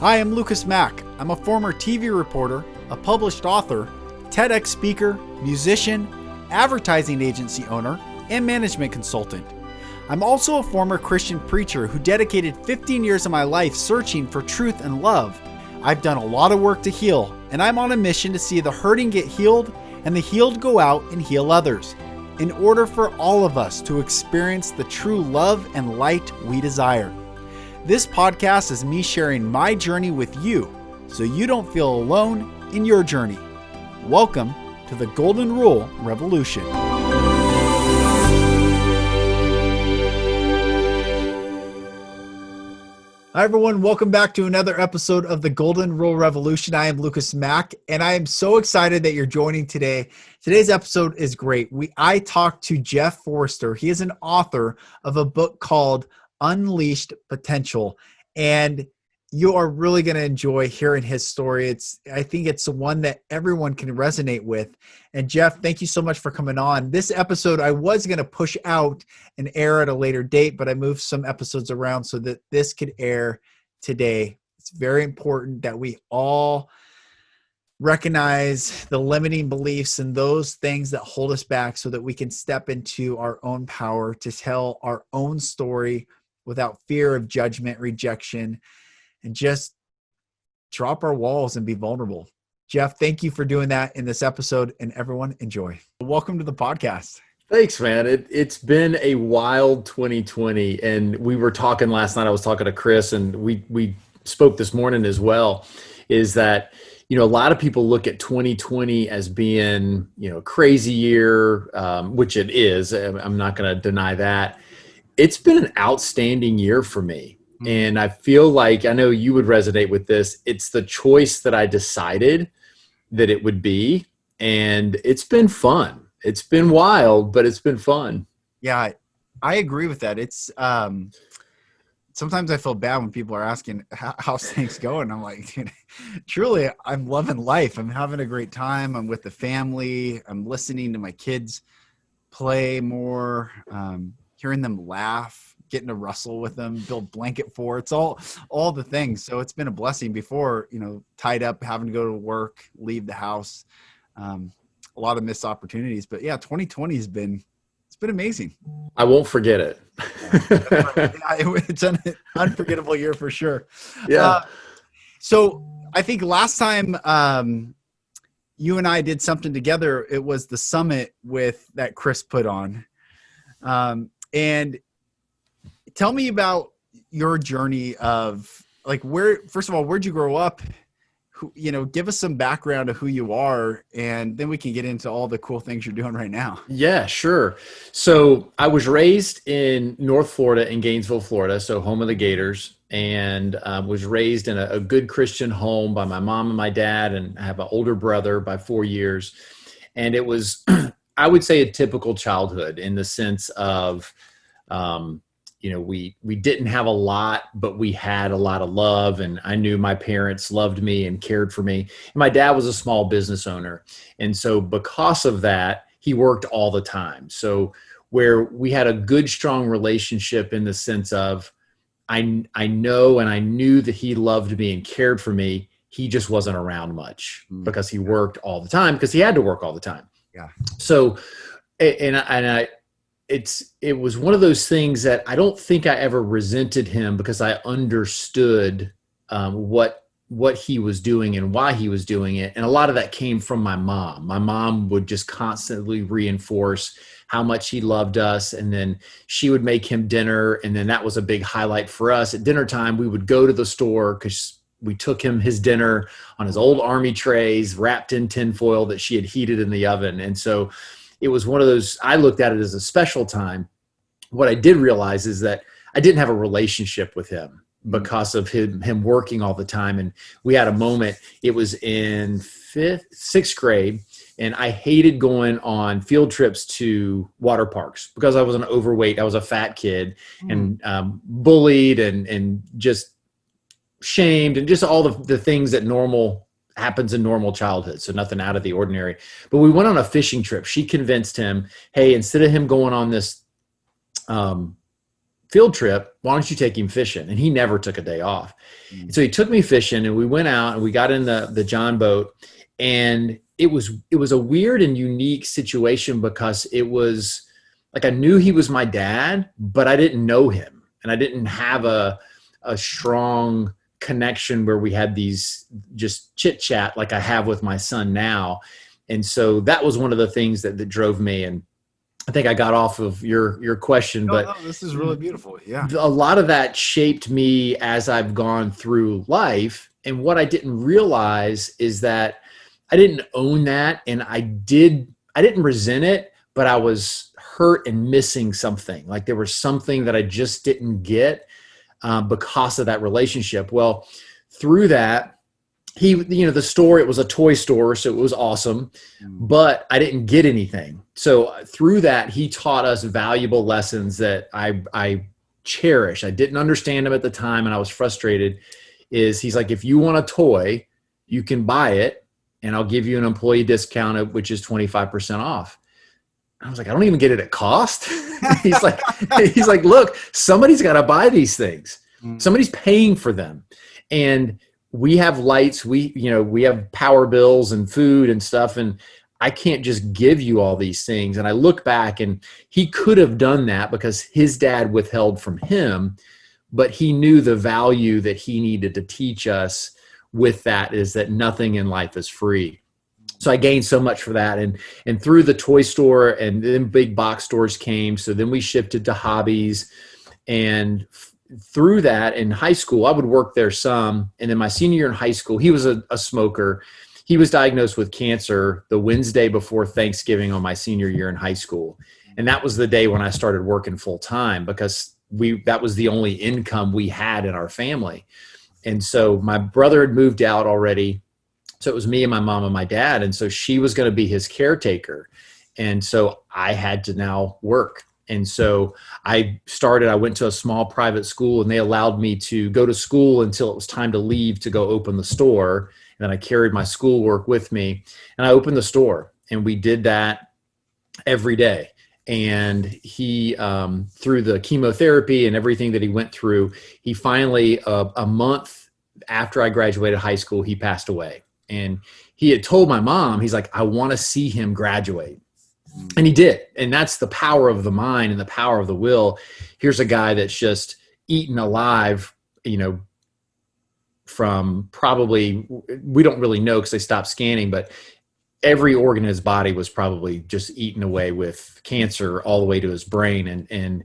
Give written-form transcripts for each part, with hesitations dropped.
Hi, I'm Lucas Mack. I'm a former TV reporter, a published author, TEDx speaker, musician, advertising agency owner, and management consultant. I'm also a former Christian preacher who dedicated 15 years of my life searching for truth and love. I've done a lot of work to heal, and I'm on a mission to see the hurting get healed and the healed go out and heal others, in order for all of us to experience the true love and light we desire. This podcast is me sharing my journey with you, so you don't feel alone in your journey. Welcome to the Golden Rule Revolution. Hi everyone, welcome back to another episode of the Golden Rule Revolution. I am Lucas Mack, and I am so excited that you're joining today. Today's episode is great. I talked to Jeff Forrester. He is an author of a book called Unleashed Potential, and you are really going to enjoy hearing his story. I think it's one that everyone can resonate with. And Jeff, thank you so much for coming on. This episode I was going to push out and air at a later date, but I moved some episodes around so that this could air today. It's very important that we all recognize the limiting beliefs and those things that hold us back so that we can step into our own power to tell our own story without fear of judgment, rejection, and just drop our walls and be vulnerable. Jeff, thank you for doing that in this episode, and everyone enjoy. Welcome to the podcast. Thanks, man. It's been a wild 2020, and we were talking last night. I was talking to Chris, and we spoke this morning as well, is that, a lot of people look at 2020 as being, a crazy year, which it is. I'm not going to deny that. It's been an outstanding year for me. And I feel like, I know you would resonate with this. It's the choice that I decided that it would be. And it's been fun. It's been wild, but it's been fun. Yeah, I agree with that. It's sometimes I feel bad when people are asking how's things going. I'm like, truly, I'm loving life. I'm having a great time. I'm with the family. I'm listening to my kids play more, hearing them laugh, getting to wrestle with them, build blanket forts, all the things. So it's been a blessing before, tied up, having to go to work, leave the house, a lot of missed opportunities. But yeah, 2020 it's been amazing. I won't forget it. It's an unforgettable year for sure. Yeah. So I think last time you and I did something together, it was the summit that Chris put on. And tell me about your journey of first of all, where'd you grow up? Give us some background of who you are, and then we can get into all the cool things you're doing right now. Yeah, sure. So I was raised in North Florida, in Gainesville, Florida, so home of the Gators, and was raised in a good Christian home by my mom and my dad, and I have an older brother by 4 years. And it was, I would say, a typical childhood in the sense of, we didn't have a lot, but we had a lot of love, and I knew my parents loved me and cared for me. And my dad was a small business owner. And so because of that, he worked all the time. So where we had a good, strong relationship in the sense of, I know and I knew that he loved me and cared for me. He just wasn't around much because he worked all the time, because he had to work all the time. Yeah. So, it was one of those things that I don't think I ever resented him, because I understood what he was doing and why he was doing it. And a lot of that came from my mom. My mom would just constantly reinforce how much he loved us. And then she would make him dinner. And then that was a big highlight for us. At dinner time, we would go to the store, because we took him his dinner on his old army trays, wrapped in tinfoil that she had heated in the oven. And so it was one of those, I looked at it as a special time. What I did realize is that I didn't have a relationship with him because of him working all the time. And we had a moment, it was in sixth grade, and I hated going on field trips to water parks because I was an overweight, I was a fat kid, and bullied and just shamed, and just all the things that happens in normal childhood. So nothing out of the ordinary. But we went on a fishing trip. She convinced him, hey, instead of him going on this field trip. Why don't you take him fishing? And he never took a day off. And so he took me fishing, and we went out and we got in the John boat, and it was a weird and unique situation because it was like I knew he was my dad, but I didn't know him, and I didn't have a strong connection where we had these just chit chat like I have with my son now. And so that was one of the things that drove me. And I think I got off of your question, but no, this is really beautiful. Yeah. A lot of that shaped me as I've gone through life. And what I didn't realize is that I didn't own that. And I didn't resent it, but I was hurt and missing something. Like there was something that I just didn't get because of that relationship. Well, through that, the store, it was a toy store, so it was awesome, but I didn't get anything. So through that, he taught us valuable lessons that I cherish. I didn't understand them at the time, and I was frustrated. He's like, if you want a toy, you can buy it, and I'll give you an employee discount, which is 25% off. I was like, I don't even get it at cost. He's like, look, somebody's got to buy these things. Somebody's paying for them. And we have lights, we have power bills and food and stuff. And I can't just give you all these things. And I look back, and he could have done that because his dad withheld from him, but he knew the value that he needed to teach us with that is that nothing in life is free. So I gained so much for that. And through the toy store, and then big box stores came. So then we shifted to hobbies. And through that, in high school, I would work there some. And then my senior year in high school, he was a smoker. He was diagnosed with cancer the Wednesday before Thanksgiving on my senior year in high school. And that was the day when I started working full time because that was the only income we had in our family. And so my brother had moved out already. So it was me and my mom and my dad. And so she was going to be his caretaker. And so I had to now work. And so I went to a small private school, and they allowed me to go to school until it was time to leave to go open the store. And then I carried my schoolwork with me, and I opened the store, and we did that every day. And he, through the chemotherapy and everything that he went through, he finally, a month after I graduated high school, he passed away. And he had told my mom, he's like, I want to see him graduate. And he did. And that's the power of the mind and the power of the will. Here's a guy that's just eaten alive, from probably, we don't really know because they stopped scanning, but every organ in his body was probably just eaten away with cancer all the way to his brain. And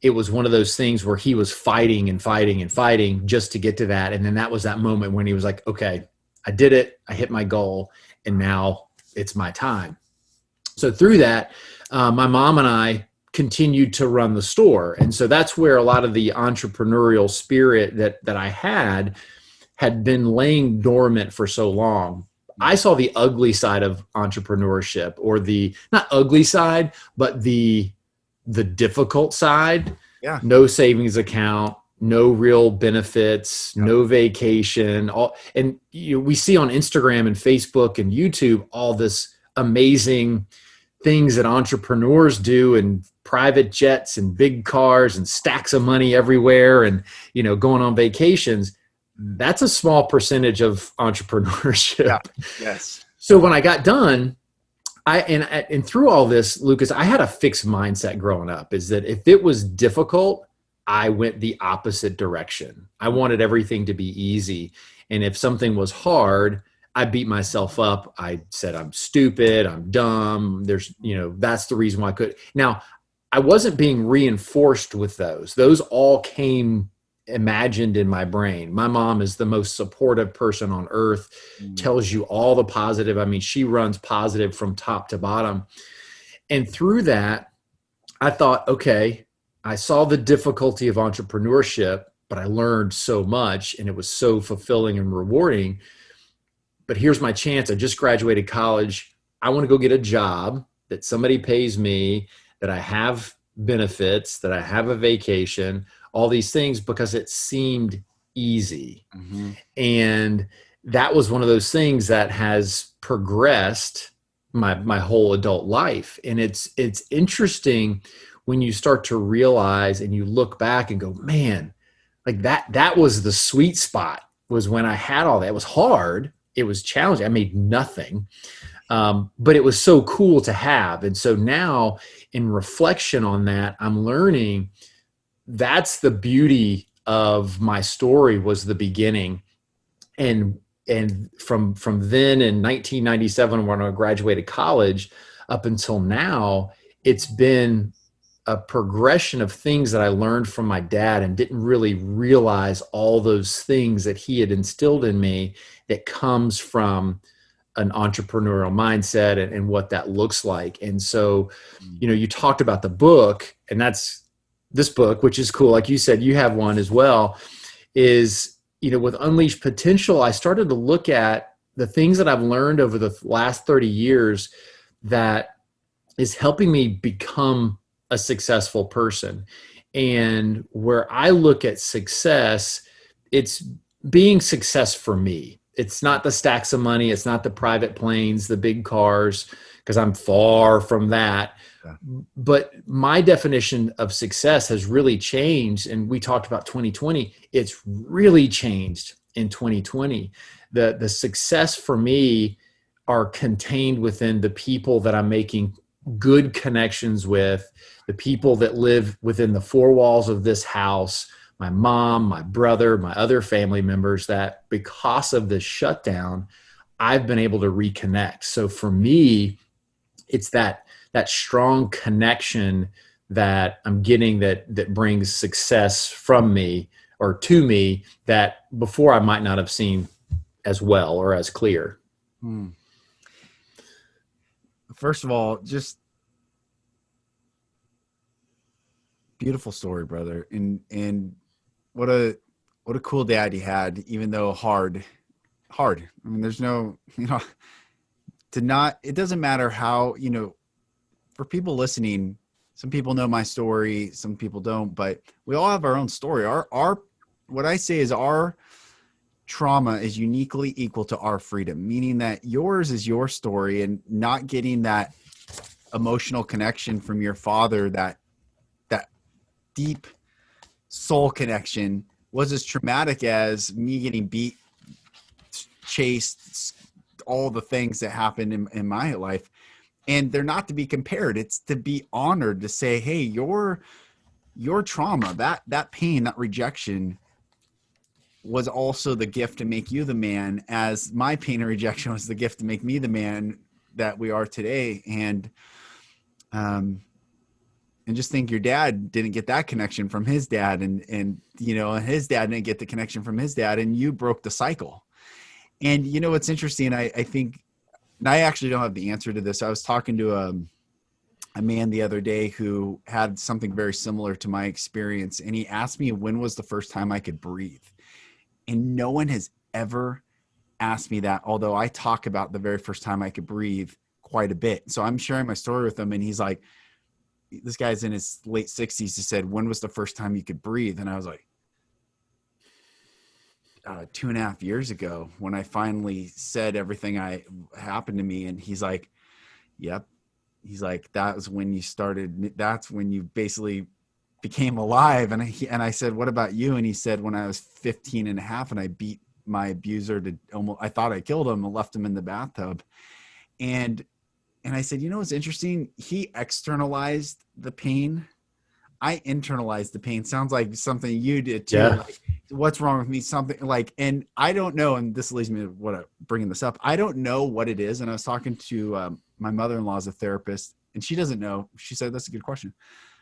it was one of those things where he was fighting and fighting and fighting just to get to that. And then that was that moment when he was like, okay, I did it. I hit my goal, and now it's my time. So through that, my mom and I continued to run the store. And so that's where a lot of the entrepreneurial spirit that I had been laying dormant for so long. I saw the ugly side of entrepreneurship, or the not ugly side, but the difficult side. Yeah. No savings account, no real benefits, no vacation. We see on Instagram and Facebook and YouTube all this amazing things that entrepreneurs do, and private jets and big cars and stacks of money everywhere, and going on vacations. That's a small percentage of entrepreneurship. Yeah. Yes. So when I got done, and through all this, Lucas, I had a fixed mindset growing up, is that if it was difficult, I went the opposite direction. I wanted everything to be easy. And if something was hard, I beat myself up. I said, I'm stupid, I'm dumb. That's the reason why I could. Now, I wasn't being reinforced with those. Those all came imagined in my brain. My mom is the most supportive person on earth, tells you all the positive. I mean, she runs positive from top to bottom. And through that, I thought, okay, I saw the difficulty of entrepreneurship, but I learned so much, and it was so fulfilling and rewarding. But here's my chance. I just graduated college. I want to go get a job that somebody pays me, that I have benefits, that I have a vacation, all these things, because it seemed easy. Mm-hmm. And that was one of those things that has progressed my whole adult life. And it's interesting when you start to realize and you look back and go, man, like that was the sweet spot, was when I had all that. It was hard. It was challenging. I made nothing. But it was so cool to have. And so now in reflection on that, I'm learning that's the beauty of my story, was the beginning. And from then in 1997, when I graduated college, up until now, it's been a progression of things that I learned from my dad and didn't really realize all those things that he had instilled in me that comes from an entrepreneurial mindset and what that looks like. And so, you talked about the book, and that's this book, which is cool. Like you said, you have one as well, is, with Unleashed Potential, I started to look at the things that I've learned over the last 30 years that is helping me become a successful person. And where I look at success, it's being success for me. It's not the stacks of money. It's not the private planes, the big cars, because I'm far from that. Yeah. But my definition of success has really changed. And we talked about 2020. It's really changed in 2020. The success for me are contained within the people that I'm making good connections with, the people that live within the four walls of this house, my mom, my brother, my other family members, that because of this shutdown, I've been able to reconnect. So for me, it's that strong connection that I'm getting that brings success from me or to me that before I might not have seen as well or as clear. First of all, just beautiful story, brother. And what a cool dad you had, even though hard. I mean, there's no, it doesn't matter how, for people listening, some people know my story, some people don't, but we all have our own story. Our what I say is our trauma is uniquely equal to our freedom, meaning that yours is your story, and not getting that emotional connection from your father, that deep soul connection, was as traumatic as me getting beat, chased, all the things that happened in my life. And they're not to be compared. It's to be honored, to say, hey, your trauma, that pain, that rejection was also the gift to make you the man, as my pain and rejection was the gift to make me the man that we are today. And just think, your dad didn't get that connection from his dad, and his dad didn't get the connection from his dad, and you broke the cycle. And what's interesting, I think, and I actually don't have the answer to this. I was talking to a man the other day who had something very similar to my experience, and he asked me when was the first time I could breathe. And no one has ever asked me that, although I talk about the very first time I could breathe quite a bit. So I'm sharing my story with him, and he's like, this guy's in his late 60s. He said, when was the first time you could breathe? And I was like, 2.5 years ago, when I finally said everything happened to me. And he's like, yep. He's like, that was when you started. That's when you basically became alive. And I said, what about you? And he said, when I was 15 and a half and I beat my abuser to almost, I thought I killed him and left him in the bathtub. And I said, what's interesting? He externalized the pain. I internalized the pain. Sounds like something you did too. Yeah. Like, what's wrong with me? Something like, and I don't know. And this leads me to bringing this up. I don't know what it is. And I was talking to my mother-in-law as a therapist, and she doesn't know. She said, that's a good question.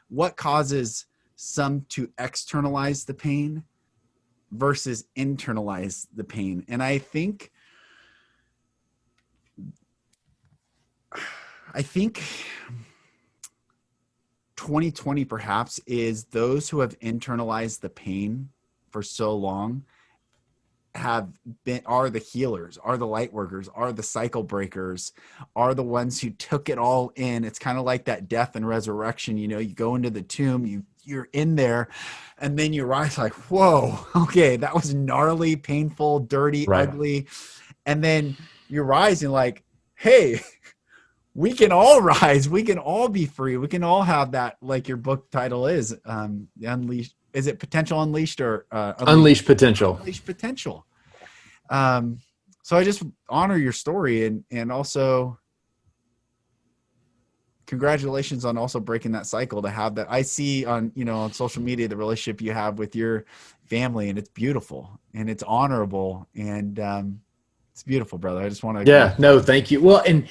What causes some to externalize the pain versus internalize the pain? And I think 2020 perhaps is those who have internalized the pain for so long are the healers, are the light workers, are the cycle breakers, are the ones who took it all in. It's kind of like that death and resurrection. You go into the tomb, you're in there, and then you rise like, whoa, okay, that was gnarly, painful, dirty, right, ugly. And then you're rising like, hey, we can all rise. We can all be free. We can all have that, like your book title is, Unleashed. Is it Potential Unleashed or Unleash potential. Unleashed Potential. So I just honor your story, and also congratulations on also breaking that cycle to have that. I see on, on social media, the relationship you have with your family, and it's beautiful and it's honorable, and it's beautiful, brother. I just want to. Yeah, no, thank you. Well, and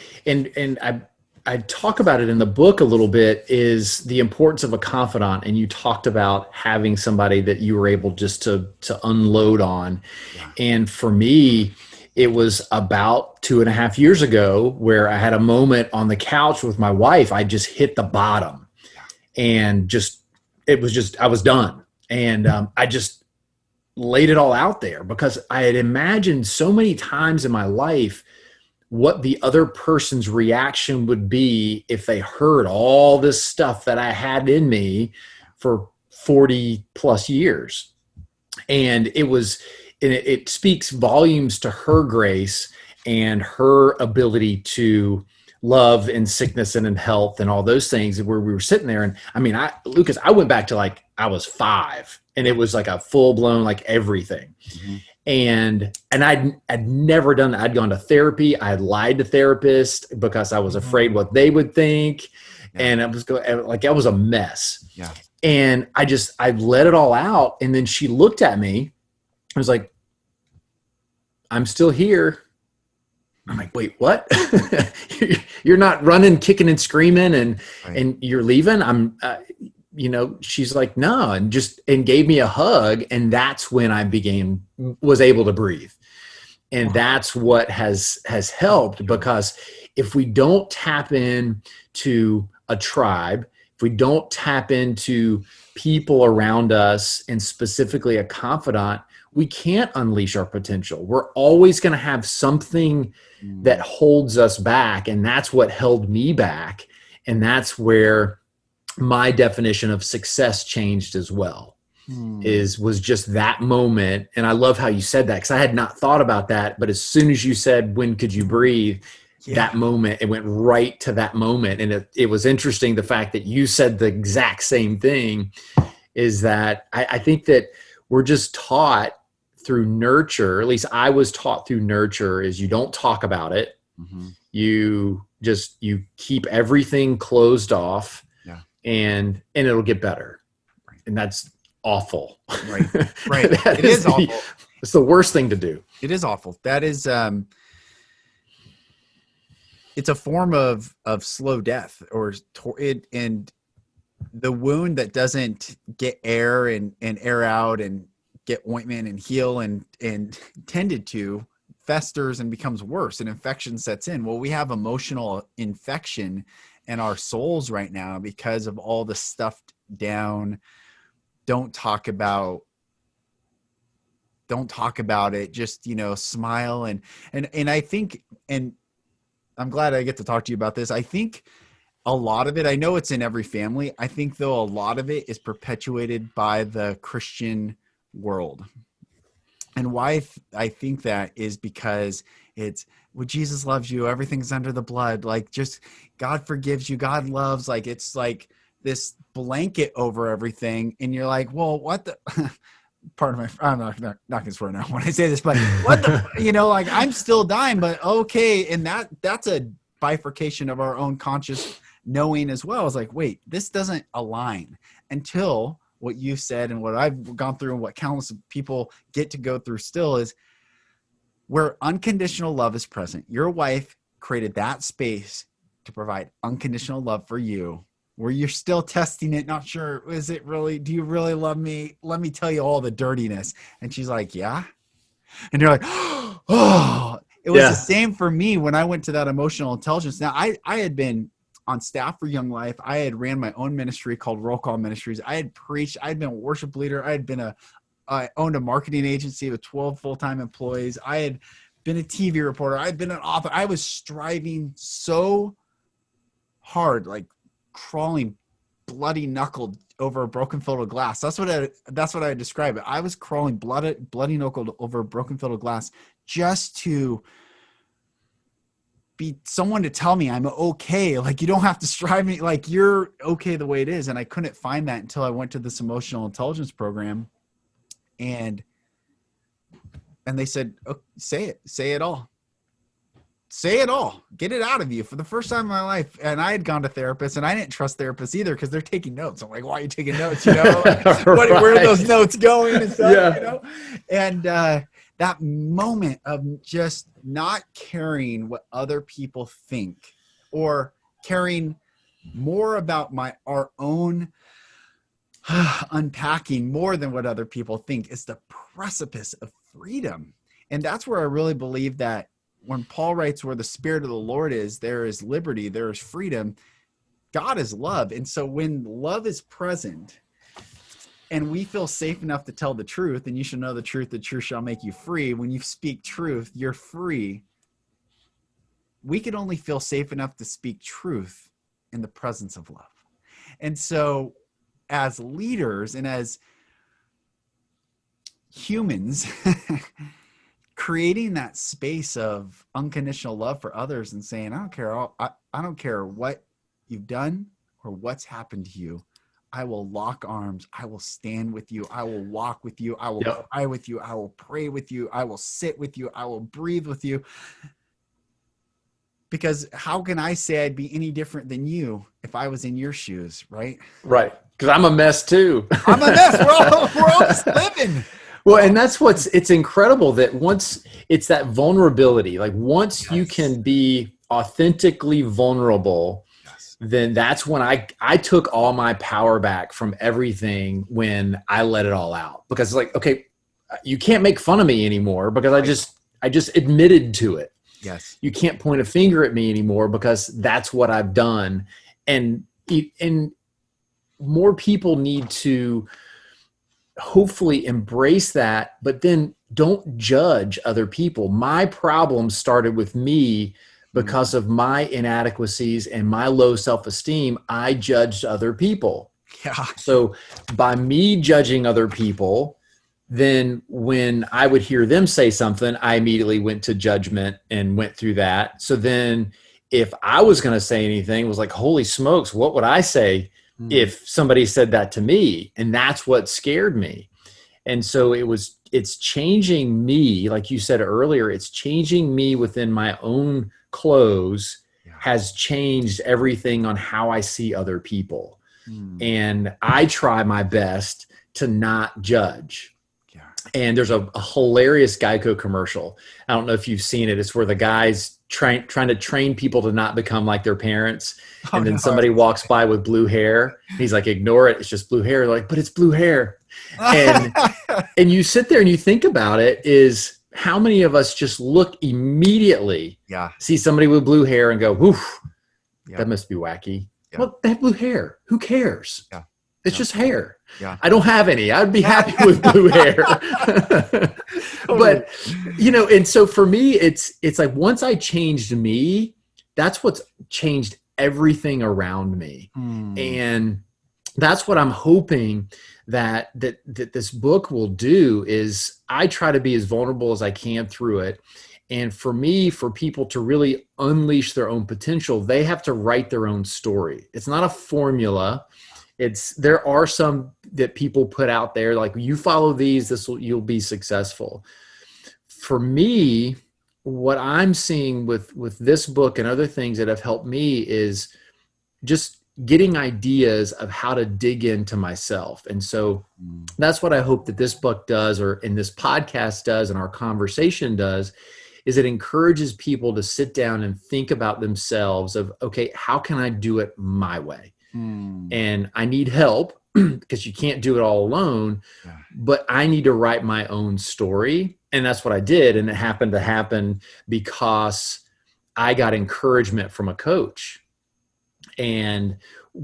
I talk about it in the book a little bit, is the importance of a confidant. And you talked about having somebody that you were able just to unload on. Yeah. And for me, it was about 2.5 years ago where I had a moment on the couch with my wife. I just hit the bottom, and I was done. And I just laid it all out there, because I had imagined so many times in my life what the other person's reaction would be if they heard all this stuff that I had in me for 40 plus years. And it speaks volumes to her grace and her ability to love in sickness and in health and all those things, where we were sitting there. And I mean, Lucas, I went back to like I was 5, and it was like a full blown, like everything. Mm-hmm. And I'd never done that. I'd gone to therapy. I had lied to therapists because I was afraid what they would think. Yeah. And I was a mess. Yeah. And I let it all out. And then she looked at me. I was like, I'm still here. I'm like, wait, what? You're not running, kicking and screaming and you're leaving? She's like, no, and gave me a hug. And that's when I was able to breathe. And that's what has helped, because if we don't tap into a tribe, if we don't tap into people around us, and specifically a confidant, we can't unleash our potential. We're always going to have something that holds us back. And that's what held me back. And that's where my definition of success changed as well. Was just that moment. And I love how you said that, because I had not thought about that. But as soon as you said, when could you breathe? Yeah. That moment, it went right to that moment. And it was interesting, the fact that you said the exact same thing, is that I think that we're just taught through nurture, at least I was taught through nurture, is you don't talk about it. Mm-hmm. You keep everything closed off, and it'll get better. Right. And that's awful. Right. It is awful. It's the worst thing to do. It is awful. That is, it's a form of slow death, and the wound that doesn't get air and air out and get ointment and heal and tended to, festers and becomes worse, and infection sets in. Well, we have emotional infection in our souls right now because of all the stuffed down, don't talk about it, just, smile. And I think, and I'm glad I get to talk to you about this. I think a lot of it, I know it's in every family. I think though a lot of it is perpetuated by the Christian world. And why I think that is because it's, well, Jesus loves you. Everything's under the blood. Like, just God forgives you. God loves, like, it's like this blanket over everything. And you're like, well, what the, I'm not going to swear now when I say this, but what the, like, I'm still dying, but okay. And that's a bifurcation of our own conscious knowing as well. It's like, wait, this doesn't align, until what you said and what I've gone through and what countless people get to go through still is where unconditional love is present. Your wife created that space to provide unconditional love for you, where you're still testing it. Not sure, is it really, do you really love me? Let me tell you all the dirtiness. And she's like, yeah. And you're like, oh, it was the same for me when I went to that emotional intelligence. Now I had been on staff for Young Life. I had ran my own ministry called Roll Call Ministries. I had preached. I had been a worship leader. I owned a marketing agency with 12 full-time employees. I had been a TV reporter. I had been an author. I was striving so hard, like crawling bloody knuckled over a broken filter glass. That's what I describe it. I was crawling bloody knuckled over a broken filter glass just to be someone to tell me I'm okay. Like, you don't have to strive me. Like, you're okay the way it is. And I couldn't find that until I went to this emotional intelligence program, and they said, oh, say it all. Say it all. Get it out of you. For the first time in my life. And I had gone to therapists, and I didn't trust therapists either because they're taking notes. I'm like, why are you taking notes? You know, like, where are those notes going and stuff, Yeah. you know? And that moment of just not caring what other people think, or caring more about our own unpacking more than what other people think, is the precipice of freedom. And that's where I really believe that when Paul writes, where the Spirit of the Lord is, there is liberty, there is freedom. God is love. And so when love is present and we feel safe enough to tell the truth, and you shall know the truth shall make you free. When you speak truth, you're free. We can only feel safe enough to speak truth in the presence of love. And so as leaders and as humans, creating that space of unconditional love for others and saying, I don't care what you've done or what's happened to you. I will lock arms. I will stand with you. I will walk with you. I will cry with you. I will pray with you. I will sit with you. I will breathe with you. Because how can I say I'd be any different than you if I was in your shoes, right? Right. Because I'm a mess too. I'm a mess. We're all just living. Well, and that's it's incredible that once it's that vulnerability, like once you can be authentically vulnerable, then that's when I took all my power back from everything, when I let it all out. Because it's like, okay, you can't make fun of me anymore because I just admitted to it. Yes. You can't point a finger at me anymore because that's what I've done. And more people need to hopefully embrace that, but then don't judge other people. My problem started with me because of my inadequacies and my low self-esteem. I judged other people. Yeah. So by me judging other people, then when I would hear them say something, I immediately went to judgment and went through that. So then if I was going to say anything, it was like, holy smokes, what would I say if somebody said that to me? And that's what scared me. And so it's changing me, like you said earlier, it's changing me within my own clothes, has changed everything on how I see other people. And I try my best to not judge. And there's a hilarious Geico commercial. I don't know if you've seen it. It's where the guy's trying to train people to not become like their parents. And then somebody walks by with blue hair. He's like, ignore it. It's just blue hair. They're like, but it's blue hair. And you sit there and you think about it, is how many of us just look immediately, see somebody with blue hair and go, woof, that must be wacky. Well, they have blue hair. Who cares? It's just hair. I don't have any. I'd be happy with blue hair. But, and so for me, it's like once I changed me, that's what's changed everything around me. And that's what I'm hoping that this book will do, is I try to be as vulnerable as I can through it. And for me, for people to really unleash their own potential, they have to write their own story. It's not a formula. There are some that people put out there, like, you follow these, you'll be successful. For me, what I'm seeing with this book and other things that have helped me is just getting ideas of how to dig into myself. And so that's what I hope that this book does, or in this podcast does, and our conversation does, is it encourages people to sit down and think about themselves of, okay, how can I do it my way? And I need help because you can't do it all alone, but I need to write my own story. And that's what I did. And it happened to happen because I got encouragement from a coach. And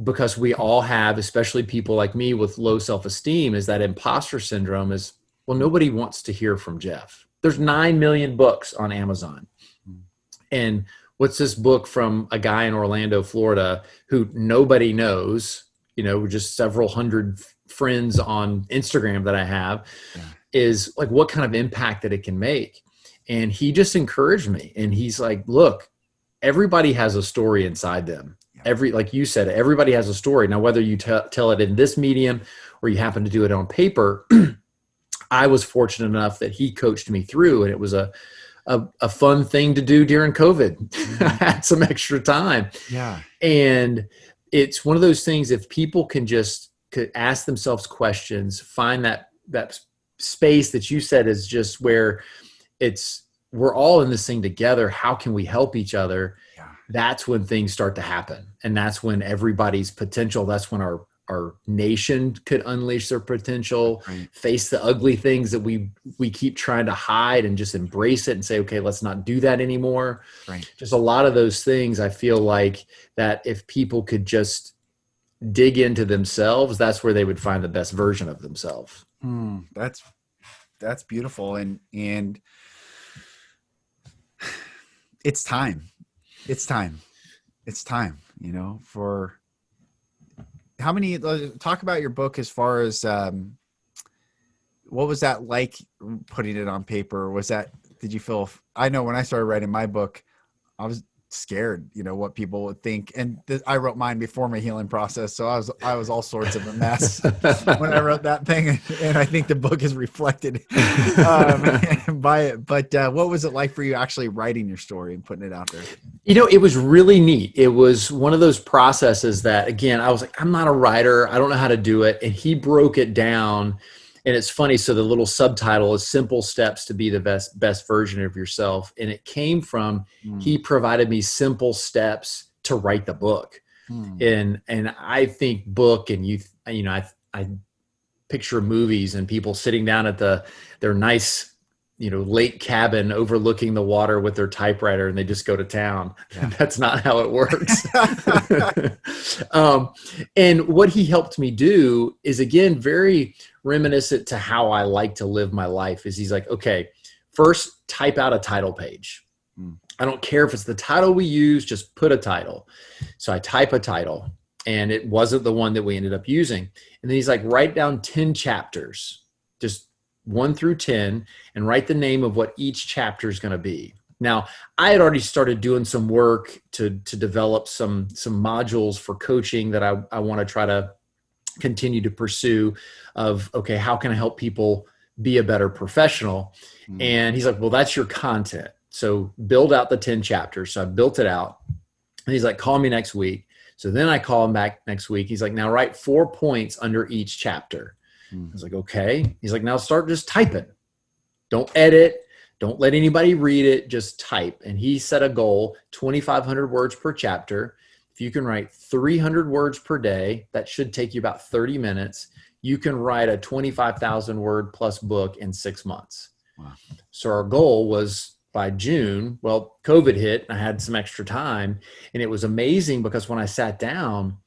because we all have, especially people like me with low self-esteem, is that imposter syndrome is, well, nobody wants to hear from Jeff. There's 9 million books on Amazon. And what's this book from a guy in Orlando, Florida, who nobody knows, just several hundred friends on Instagram that I have, is like, what kind of impact that it can make. And he just encouraged me. And he's like, look, everybody has a story inside them. Yeah. Like you said, everybody has a story. Now, whether you tell it in this medium or you happen to do it on paper, I was fortunate enough that he coached me through, and it was a fun thing to do during COVID. I had some extra time. Yeah. And it's one of those things, if people could ask themselves questions, find that space that you said is just where we're all in this thing together. How can we help each other? Yeah. That's when things start to happen. And that's when everybody's potential, that's when our nation could unleash their potential, Right. face the ugly things that we keep trying to hide, and just embrace it and say, okay, let's not do that anymore. Right. Just a lot of those things. I feel like that if people could just dig into themselves, that's where they would find the best version of themselves. That's beautiful. And it's time, for how many, talk about your book as far as, what was that like putting it on paper? Did you feel, I know when I started writing my book, I was scared, what people would think. And I wrote mine before my healing process. So I was all sorts of a mess when I wrote that thing. And I think the book is reflected by it. But what was it like for you actually writing your story and putting it out there? It was really neat. It was one of those processes that, again, I was like, I'm not a writer. I don't know how to do it. And he broke it down. And it's funny. So the little subtitle is Simple Steps to Be the Best Version of Yourself. And it came from, he provided me simple steps to write the book. And I think book, and I picture movies and people sitting down at their nice, lake cabin overlooking the water with their typewriter, and they just go to town. Yeah. That's not how it works. And what he helped me do is, again, very reminiscent to how I like to live my life. Is he's like, okay, first type out a title page. I don't care if it's the title we use, just put a title. So I type a title, and it wasn't the one that we ended up using. And then he's like, write down 10 chapters, just 1 through 10, and write the name of what each chapter is going to be. Now, I had already started doing some work to develop some modules for coaching that I want to try to continue to pursue of, okay, how can I help people be a better professional? And he's like, well, that's your content. So build out the 10 chapters. So I built it out, and he's like, call me next week. So then I call him back next week. He's like, now write 4 points under each chapter. I was like, okay. He's like, now start just typing. Don't edit. Don't let anybody read it. Just type. And he set a goal, 2,500 words per chapter. If you can write 300 words per day, that should take you about 30 minutes. You can write a 25,000 word plus book in 6 months. Wow. So our goal was by June, well, COVID hit and I had some extra time, and it was amazing because when I sat down,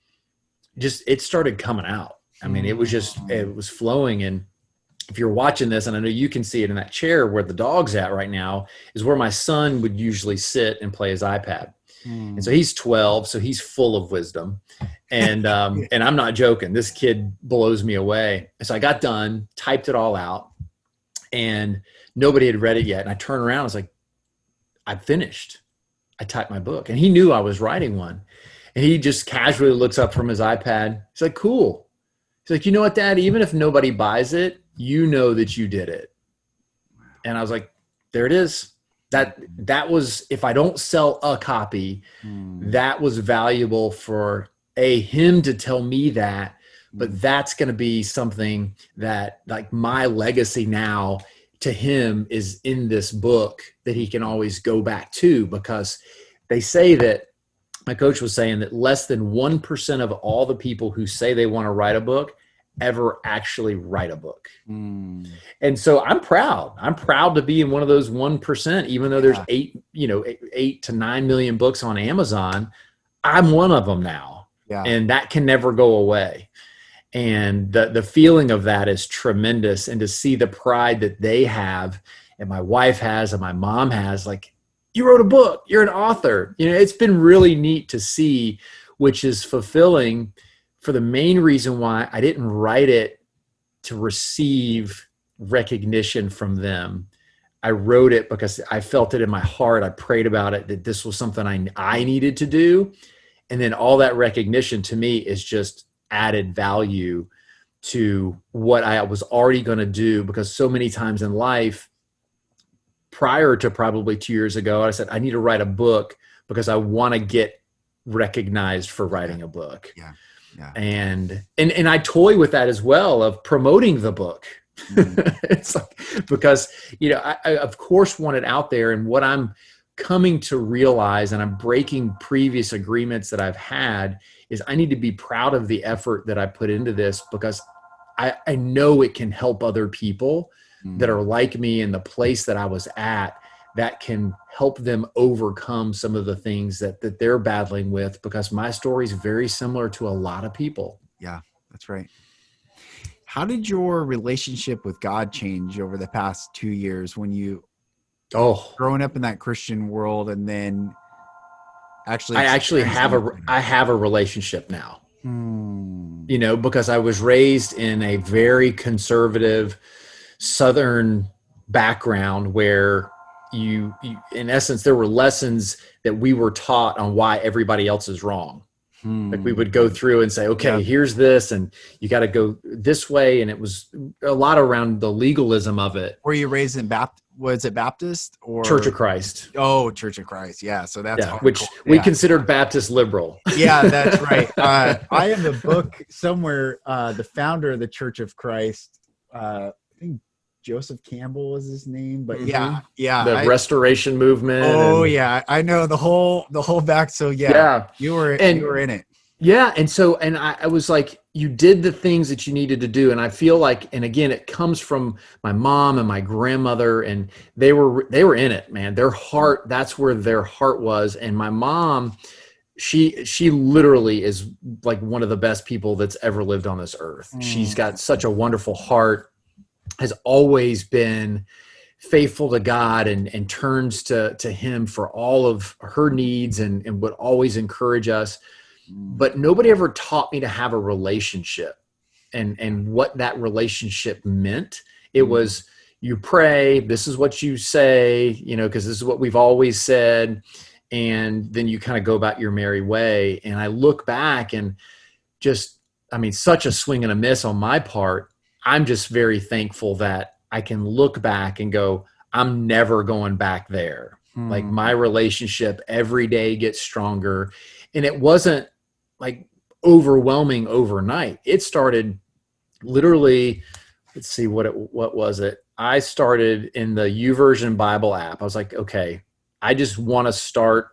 it started coming out. I mean, it was flowing. And if you're watching this, and I know you can see it in that chair where the dog's at right now, is where my son would usually sit and play his iPad. And so he's 12, so he's full of wisdom. And and I'm not joking. This kid blows me away. And so I got done, typed it all out, and nobody had read it yet. And I turned around, I was like, I finished. I typed my book. And he knew I was writing one. And he just casually looks up from his iPad. He's like, cool. He's like, you know what, Dad? Even if nobody buys it, you know that you did it. And I was like, there it is. That was, if I don't sell a copy, that was valuable for him to tell me that, but that's going to be something that, like, my legacy now to him is in this book that he can always go back to, because they say that, my coach was saying that less than 1% of all the people who say they want to write a book ever actually write a book. And so I'm proud. I'm proud to be in one of those 1%, even though there's 8 to 9 million books on Amazon. I'm one of them now. Yeah. And that can never go away. And the feeling of that is tremendous. And to see the pride that they have, and my wife has, and my mom has, like, you wrote a book, you're an author. It's been really neat to see, which is fulfilling for the main reason why I didn't write it to receive recognition from them. I wrote it because I felt it in my heart. I prayed about it, that this was something I needed to do. And then all that recognition to me is just added value to what I was already going to do, because so many times in life, prior to probably 2 years ago, I said, I need to write a book because I want to get recognized for writing a book. Yeah. Yeah. And I toy with that as well, of promoting the book. It's like, because, I of course want it out there. And what I'm coming to realize, and I'm breaking previous agreements that I've had, is I need to be proud of the effort that I put into this, because I know it can help other people that are like me in the place that I was at, that can help them overcome some of the things that they're battling with, because my story is very similar to a lot of people. Yeah, that's right. How did your relationship with God change over the past 2 years when you growing up in that Christian world, and then I have a relationship now, because I was raised in a very conservative Southern background where you in essence, there were lessons that we were taught on why everybody else is wrong. Like we would go through and say, okay, here's this, and you got to go this way. And it was a lot around the legalism of it. Were you raised in was it Baptist or Church of Christ? Oh, Church of Christ. Yeah. So that's which we considered Baptist liberal. Yeah, that's right. I have a book somewhere. The founder of the Church of Christ, I think Joseph Campbell was his name, but the Restoration movement. Oh, yeah, I know the whole back. So you were in it. Yeah, and I was like, you did the things that you needed to do, and I feel like, and again, it comes from my mom and my grandmother, and they were in it, man. Their heart, that's where their heart was, and my mom, she literally is like one of the best people that's ever lived on this earth. She's got such a wonderful heart, has always been faithful to God, and turns to him for all of her needs, and would always encourage us. But nobody ever taught me to have a relationship and what that relationship meant. It was, you pray, this is what you say, because this is what we've always said. And then you kind of go about your merry way. And I look back and such a swing and a miss on my part. I'm just very thankful that I can look back and go, I'm never going back there. Like, my relationship every day gets stronger. And it wasn't like overwhelming overnight. It started literally, let's see, what was it? I started in the YouVersion Bible app. I was like, okay, I just want to start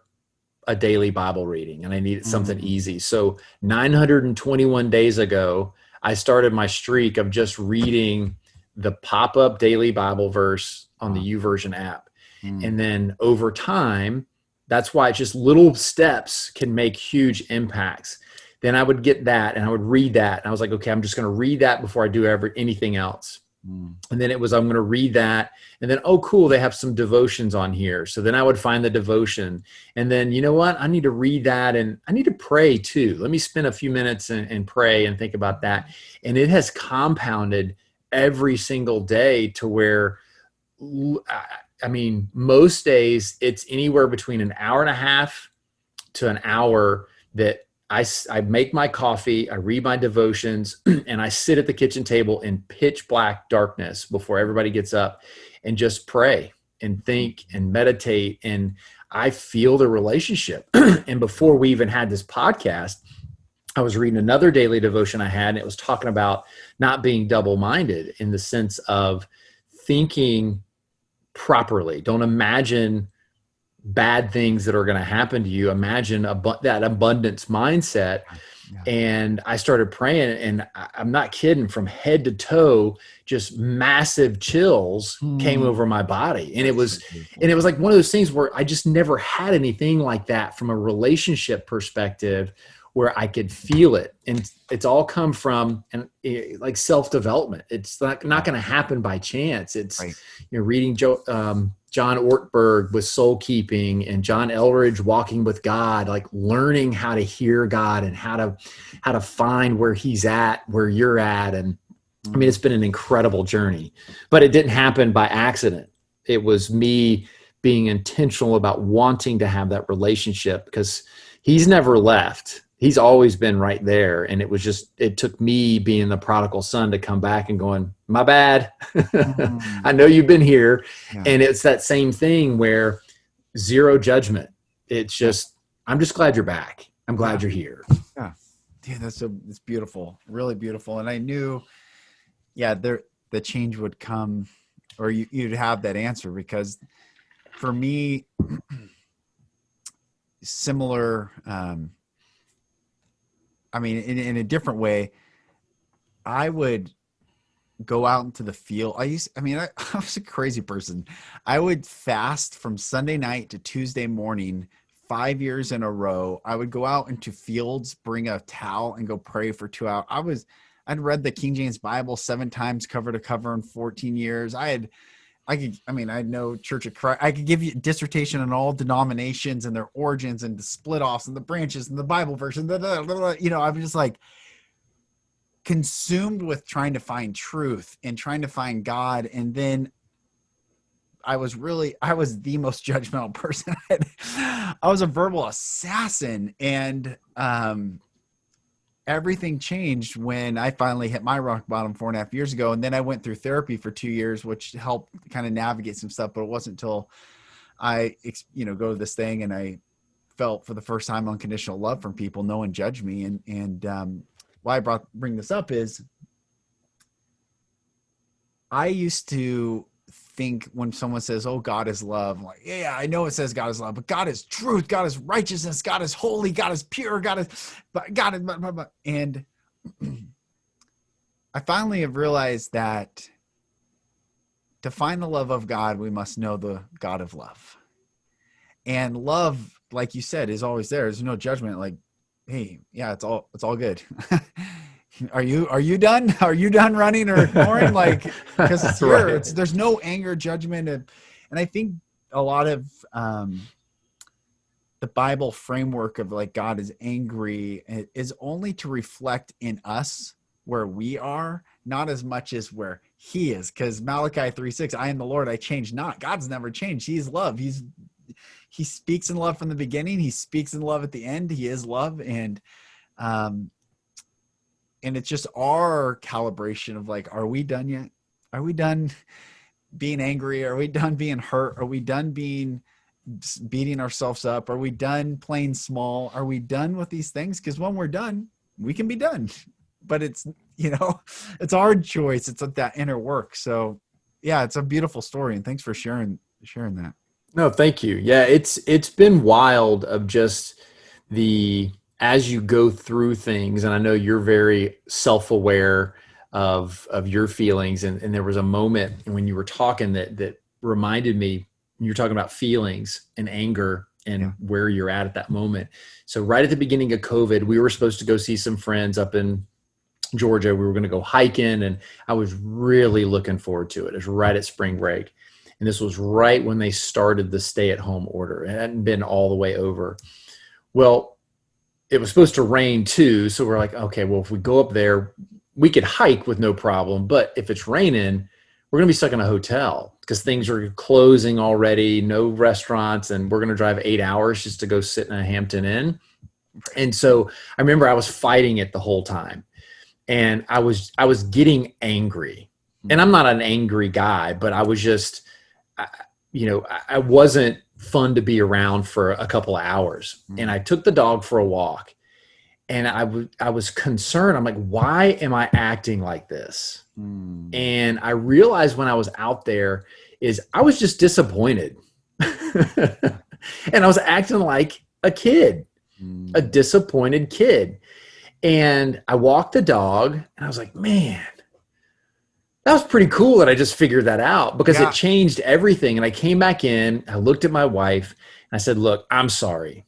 a daily Bible reading, and I needed something easy. So 921 days ago, I started my streak of just reading the pop-up daily Bible verse on the YouVersion app. And then over time, that's why just little steps can make huge impacts. Then I would get that, and I would read that. And I was like, okay, I'm just going to read that before I do anything else. And then it was, I'm going to read that. And then, oh, cool, they have some devotions on here. So then I would find the devotion. And then, you know what? I need to read that, and I need to pray too. Let me spend a few minutes and pray and think about that. And it has compounded every single day to where, most days it's anywhere between an hour and a half to an hour that I make my coffee, I read my devotions, and I sit at the kitchen table in pitch black darkness before everybody gets up and just pray and think and meditate. And I feel the relationship. And before we even had this podcast, I was reading another daily devotion I had, and it was talking about not being double-minded in the sense of thinking properly. Don't imagine bad things that are going to happen to you. Imagine that abundance mindset. Yeah. And I started praying, and I'm not kidding, from head to toe, just massive chills came over my body. And it was like one of those things where I just never had anything like that from a relationship perspective, where I could feel it. And it's all come from like self-development. It's not going to happen by chance. It's, reading John Ortberg with Soul Keeping, and John Elridge, Walking with God, like learning how to hear God and how to find where he's at, where you're at. And it's been an incredible journey, but it didn't happen by accident. it was me being intentional about wanting to have that relationship, because he's never left. He's always been right there. And it took me being the prodigal son to come back and going, my bad. I know you've been here. Yeah. And it's that same thing where zero judgment. It's just, I'm just glad you're back. I'm glad you're here. Yeah. Yeah. It's beautiful. Really beautiful. And I knew, the change would come, or you'd have that answer, because for me, similar, in a different way, I would go out into the field. I was a crazy person. I would fast from Sunday night to Tuesday morning, 5 years in a row. I would go out into fields, bring a towel, and go pray for 2 hours. I'd read the King James Bible 7 times cover to cover in 14 years. I know Church of Christ. I could give you a dissertation on all denominations and their origins and the split offs and the branches and the Bible version. I'm just like consumed with trying to find truth and trying to find God. And then I was the most judgmental person. I was a verbal assassin, and everything changed when I finally hit my rock bottom 4.5 years ago. And then I went through therapy for 2 years, which helped kind of navigate some stuff, but it wasn't until I, go to this thing and I felt for the first time unconditional love from people. No one judged me. And why I bring this up is I used to think when someone says, oh, God is love, I'm like, yeah, I know it says God is love, but God is truth, God is righteousness, God is holy, God is pure, God is, blah, blah, blah. And I finally have realized that to find the love of God, we must know the God of love. And love, like you said, is always there. There's no judgment. Like, hey, yeah, it's all good. Are you done? Are you done running or ignoring? Like, because it's here. Right. There's no anger, judgment, and I think a lot of the Bible framework of like God is angry is only to reflect in us where we are, not as much as where He is. Because Malachi 3:6, I am the Lord, I change not. God's never changed. He is love. He speaks in love from the beginning. He speaks in love at the end. He is love, and it's just our calibration of like, are we done yet? Are we done being angry? Are we done being hurt? Are we done beating ourselves up? Are we done playing small? Are we done with these things? Because when we're done, we can be done. But it's, it's our choice. It's that inner work. So yeah, it's a beautiful story. And thanks for sharing that. No, thank you. Yeah, it's been wild of just as you go through things, and I know you're very self-aware of your feelings. And there was a moment when you were talking that reminded me, you were talking about feelings and anger and where you're at that moment. So right at the beginning of COVID, we were supposed to go see some friends up in Georgia. We were going to go hiking, and I was really looking forward to it. It was right at spring break. And this was right when they started the stay-at-home order. It hadn't been all the way over. Well, it was supposed to rain too. So we're like, okay, well, if we go up there, we could hike with no problem. But if it's raining, we're going to be stuck in a hotel because things are closing already, no restaurants, and we're going to drive 8 hours just to go sit in a Hampton Inn. And so I remember I was fighting it the whole time. And I was getting angry. And I'm not an angry guy, but I was just, I wasn't fun to be around for a couple of hours. And I took the dog for a walk, and I was concerned. I'm like, why am I acting like this? And I realized when I was out there is I was just disappointed. And I was acting like a kid, a disappointed kid. And I walked the dog, and I was like, man, that was pretty cool that I just figured that out, because it changed everything. And I came back in, I looked at my wife, and I said, look, I'm sorry.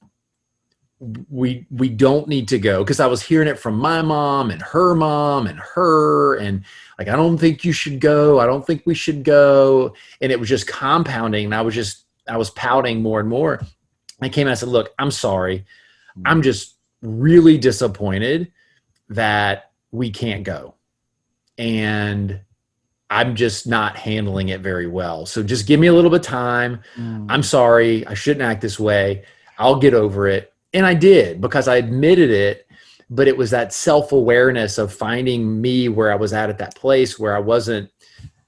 We don't need to go, because I was hearing it from my mom and her, and like, I don't think you should go. I don't think we should go. And it was just compounding. And I was pouting more and more. I came and I said, look, I'm sorry. I'm just really disappointed that we can't go. And I'm just not handling it very well. So just give me a little bit of time. I'm sorry. I shouldn't act this way. I'll get over it. And I did, because I admitted it, but it was that self-awareness of finding me where I was at that place where I wasn't,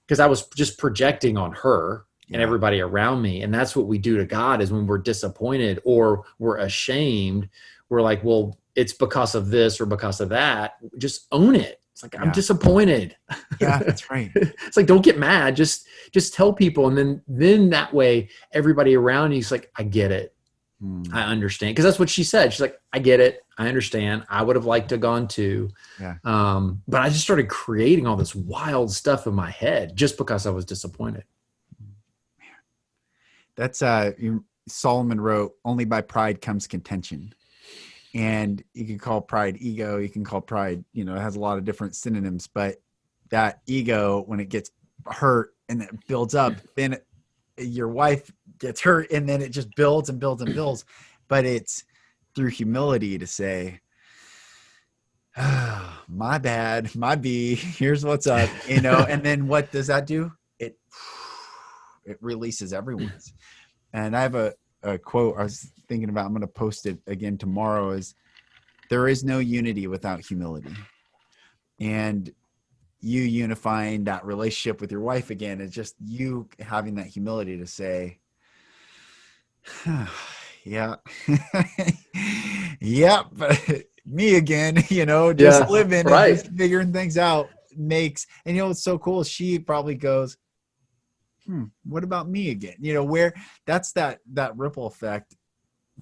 because I was just projecting on her and everybody around me. And that's what we do to God, is when we're disappointed or we're ashamed, we're like, well, it's because of this or because of that. Just own it. It's like, I'm disappointed. Yeah, that's right. It's like, don't get mad. Just tell people. And then that way, everybody around you is like, I get it. I understand. Because that's what she said. She's like, I get it. I understand. I would have liked to have gone too. Yeah. But I just started creating all this wild stuff in my head just because I was disappointed. That's Solomon wrote, only by pride comes contention. And you can call pride ego. You can call pride, it has a lot of different synonyms, but that ego, when it gets hurt and it builds up, then your wife gets hurt and then it just builds and builds and builds. But it's through humility to say, oh, my bad, my B, here's what's up, and then what does that do? It releases everyone's. And I have a quote I was thinking about, I'm going to post it again tomorrow, is there is no unity without humility. And you unifying that relationship with your wife again is just you having that humility to say, yeah, yeah, but me again, just living and just figuring things out makes, and what's so cool is she probably goes, what about me again? Where that's that ripple effect,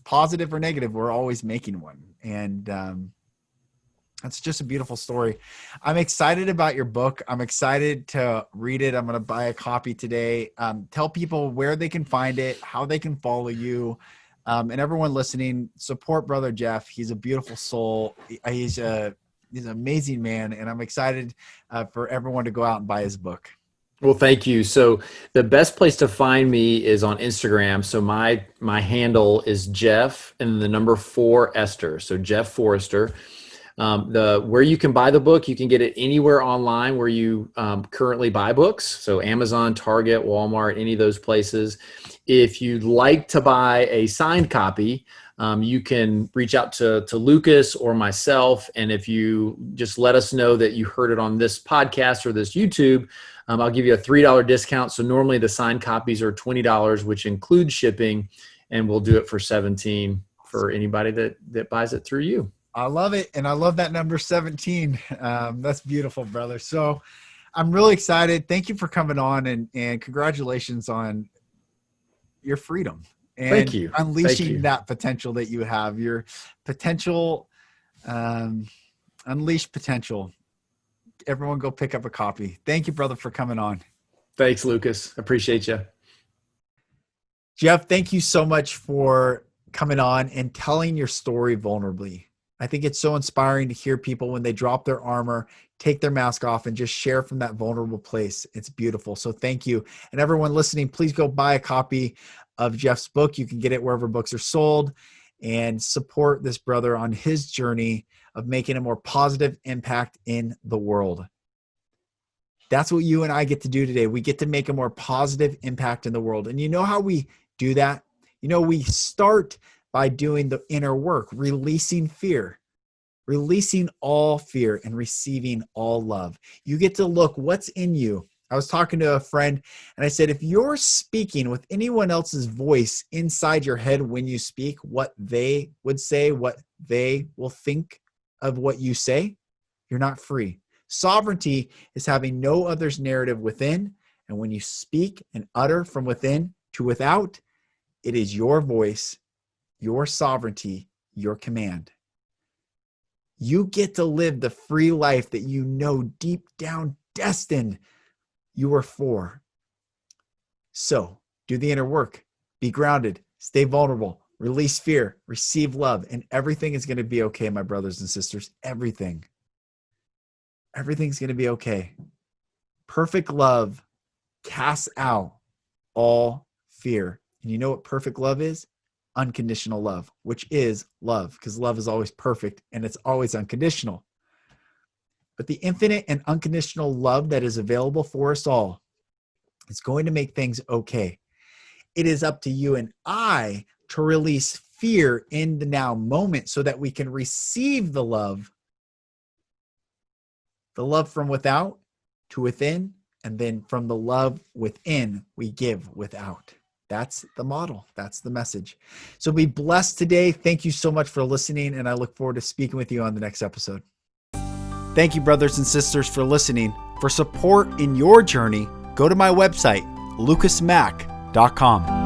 positive or negative, we're always making one. And that's just a beautiful story. I'm excited about your book. I'm excited to read it. I'm going to buy a copy today. Tell people where they can find it, how they can follow you. And everyone listening, support Brother Jeff. He's a beautiful soul. He's an amazing man. And I'm excited for everyone to go out and buy his book. Well, thank you. So the best place to find me is on Instagram. So my handle is Jeff and the number 4 Esther. So Jeff Forrester. Where you can buy the book, you can get it anywhere online where you currently buy books. So Amazon, Target, Walmart, any of those places. If you'd like to buy a signed copy, you can reach out to Lucas or myself. And if you just let us know that you heard it on this podcast or this YouTube, I'll give you a $3 discount. So normally the signed copies are $20, which includes shipping, and we'll do it for $17 for anybody that buys it through you. I love it. And I love that number 17. That's beautiful, brother. So I'm really excited. Thank you for coming on, and congratulations on your freedom and Thank you. Unleashing that potential that you have, your potential, unleashed potential. Everyone go pick up a copy. Thank you, brother, for coming on. Thanks, Lucas. Appreciate you. Jeff, thank you so much for coming on and telling your story vulnerably. I think it's so inspiring to hear people when they drop their armor, take their mask off, and just share from that vulnerable place. It's beautiful. So thank you. And everyone listening, please go buy a copy of Jeff's book. You can get it wherever books are sold, and support this brother on his journey of making a more positive impact in the world. That's what you and I get to do today. We get to make a more positive impact in the world. And you know how we do that? We start by doing the inner work, releasing fear, releasing all fear and receiving all love. You get to look what's in you. I was talking to a friend and I said, if you're speaking with anyone else's voice inside your head when you speak, what they would say, what they will think of what you say, you're not free. Sovereignty is having no other's narrative within. And when you speak and utter from within to without, it is your voice, your sovereignty, your command. You get to live the free life that you know deep down destined you are for. So do the inner work, be grounded, stay vulnerable, release fear, receive love, and everything is going to be okay, my brothers and sisters. Everything's going to be okay. Perfect love casts out all fear. And you know what perfect love is? Unconditional love, which is love, because love is always perfect and it's always unconditional. but the infinite and unconditional love that is available for us all is going to make things okay. It is up to you and I to release fear in the now moment so that we can receive the love from without to within, and then from the love within, we give without. That's the model. That's the message. So be blessed today. Thank you so much for listening, and I look forward to speaking with you on the next episode. Thank you, brothers and sisters, for listening. For support in your journey, go to my website, lucasmack.com.